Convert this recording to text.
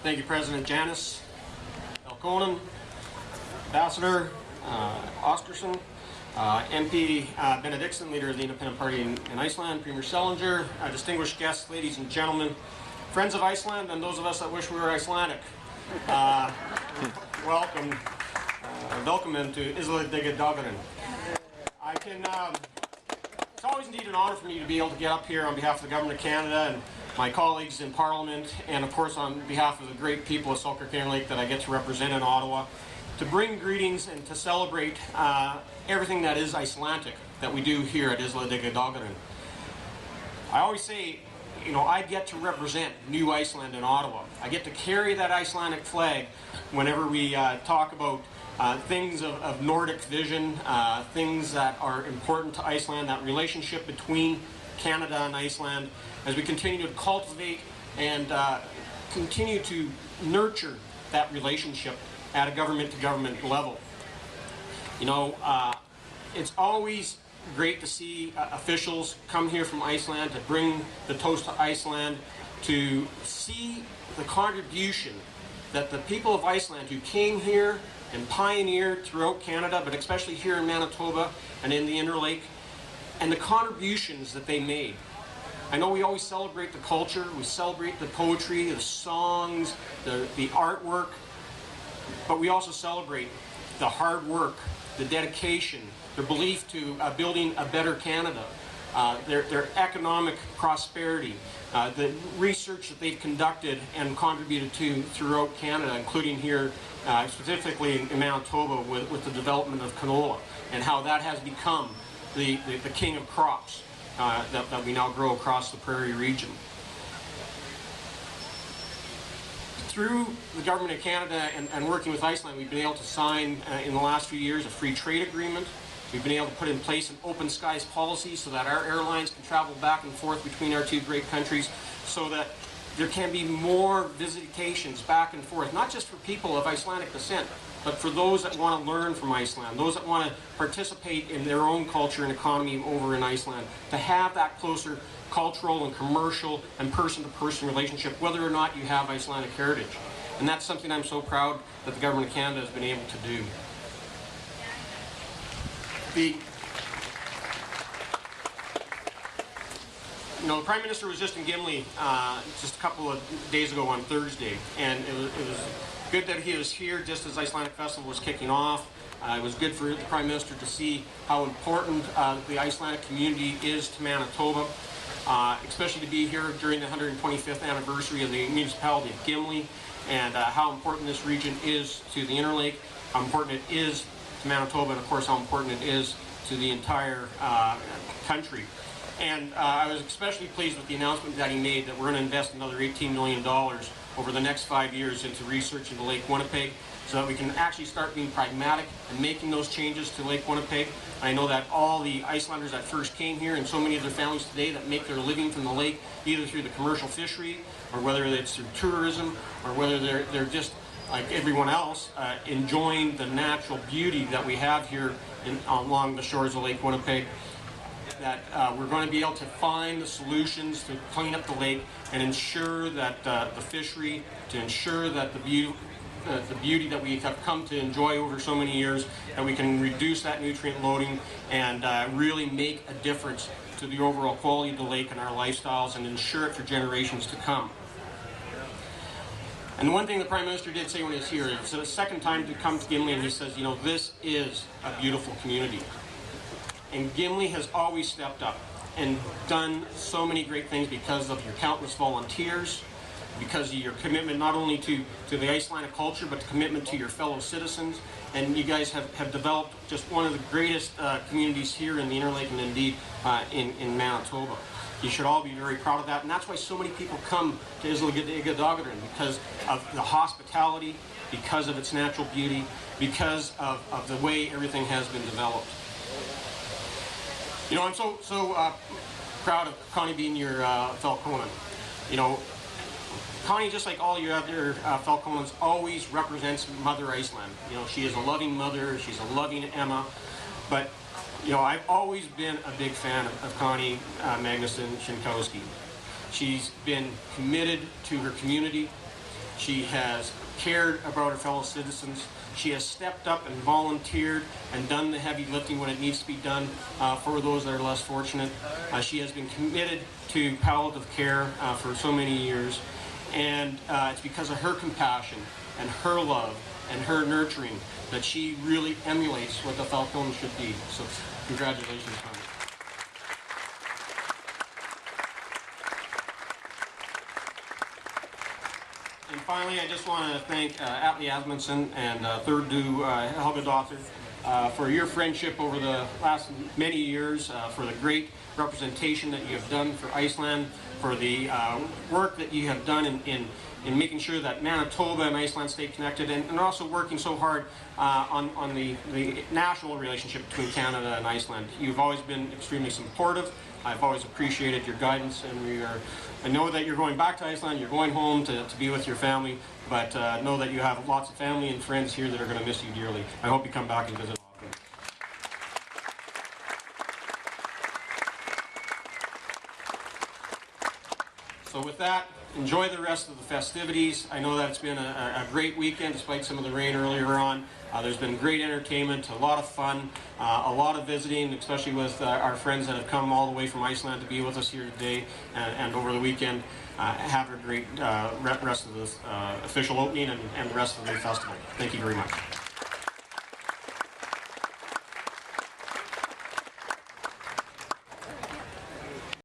Thank you, President Janice, Elkonen, Ambassador Oscarsson, MP Benediktsson, leader of the Independent Party in Iceland, Premier Sellinger, distinguished guests, ladies and gentlemen, friends of Iceland, and those of us that wish we were Icelandic. Welcome, welcome to Icelandic Festival. It's always indeed an honor for me to be able to get up here on behalf of the Government of Canada and my colleagues in Parliament, and of course on behalf of the great people of Selkirk-Interlake that I get to represent in Ottawa, to bring greetings and to celebrate everything that is Icelandic that we do here at Icelandic Festival. I always say, you know, I get to represent New Iceland in Ottawa. I get to carry that Icelandic flag whenever we talk about things of Nordic vision, things that are important to Iceland, that relationship between Canada and Iceland, as we continue to cultivate and continue to nurture that relationship at a government-to-government level. You know, it's always great to see officials come here from Iceland to bring the toast to Iceland, to see the contribution that the people of Iceland who came here and pioneered throughout Canada, but especially here in Manitoba and in the Interlake, and the contributions that they made. I know we always celebrate the culture, we celebrate the poetry, the songs, the artwork, but we also celebrate the hard work, the dedication, their belief to building a better Canada, their economic prosperity, the research that they've conducted and contributed to throughout Canada, including here specifically in Manitoba with the development of canola and how that has become the king of crops that we now grow across the prairie region. Through the Government of Canada and working with Iceland, we've been able to sign in the last few years a free trade agreement. We've been able to put in place an open skies policy so that our airlines can travel back and forth between our two great countries, so that there can be more visitations back and forth, not just for people of Icelandic descent, but for those that want to learn from Iceland, those that want to participate in their own culture and economy over in Iceland, to have that closer cultural and commercial and person-to-person relationship, whether or not you have Icelandic heritage. And that's something I'm so proud that the Government of Canada has been able to do. The Prime Minister was just in Gimli just a couple of days ago on Thursday, and it was good that he was here just as Icelandic Festival was kicking off. It was good for the Prime Minister to see how important the Icelandic community is to Manitoba, especially to be here during the 125th anniversary of the municipality of Gimli, and how important this region is to the Interlake, how important it is to Manitoba, and of course how important it is to the entire country. And I was especially pleased with the announcement that he made that we're going to invest another $18 million over the next 5 years into research into Lake Winnipeg, so that we can actually start being pragmatic and making those changes to Lake Winnipeg. I know that all the Icelanders that first came here, and so many of their families today that make their living from the lake, either through the commercial fishery, or whether it's through tourism, or whether they're just like everyone else, enjoying the natural beauty that we have here along the shores of Lake Winnipeg, that we're going to be able to find the solutions to clean up the lake and ensure that the fishery, to ensure that the beauty that we have come to enjoy over so many years, that we can reduce that nutrient loading and really make a difference to the overall quality of the lake and our lifestyles, and ensure it for generations to come. And the one thing the Prime Minister did say when he was here, it's the second time to come to Gimli, and he says, you know, this is a beautiful community. And Gimli has always stepped up and done so many great things because of your countless volunteers, because of your commitment not only to the Icelandic culture, but the commitment to your fellow citizens. And you guys have developed just one of the greatest communities here in the Interlake, and indeed in Manitoba. You should all be very proud of that, and that's why so many people come to Icelandic Festival, because of the hospitality, because of its natural beauty, because of the way everything has been developed. You know, I'm so proud of Connie being your Felkonen. You know, Connie, just like all your other Felkonens, always represents Mother Iceland. You know, she is a loving mother, she's a loving Emma, but you know, I've always been a big fan of Connie Magnusson Shinkowski. She's been committed to her community. She has cared about her fellow citizens. She has stepped up and volunteered and done the heavy lifting when it needs to be done for those that are less fortunate. She has been committed to palliative care for so many years, and it's because of her compassion and her love and her nurturing that she really emulates what the Falcons should be. So congratulations, Connie. And finally, I just want to thank Atlee Asmundsen and Third Du Helgadottir for your friendship over the last many years, for the great representation that you have done for Iceland, for the work that you have done in making sure that Manitoba and Iceland stay connected, and also working so hard on the national relationship between Canada and Iceland. You've always been extremely supportive. I've always appreciated your guidance, and I know that you're going back to Iceland, you're going home to be with your family, but know that you have lots of family and friends here that are going to miss you dearly. I hope you come back and visit often. So with that, enjoy the rest of the festivities. I know that it's been a great weekend despite some of the rain earlier on. There's been great entertainment, a lot of fun, a lot of visiting, especially with our friends that have come all the way from Iceland to be with us here today and over the weekend. Have a great rest of the official opening and the rest of the festival. Thank you very much.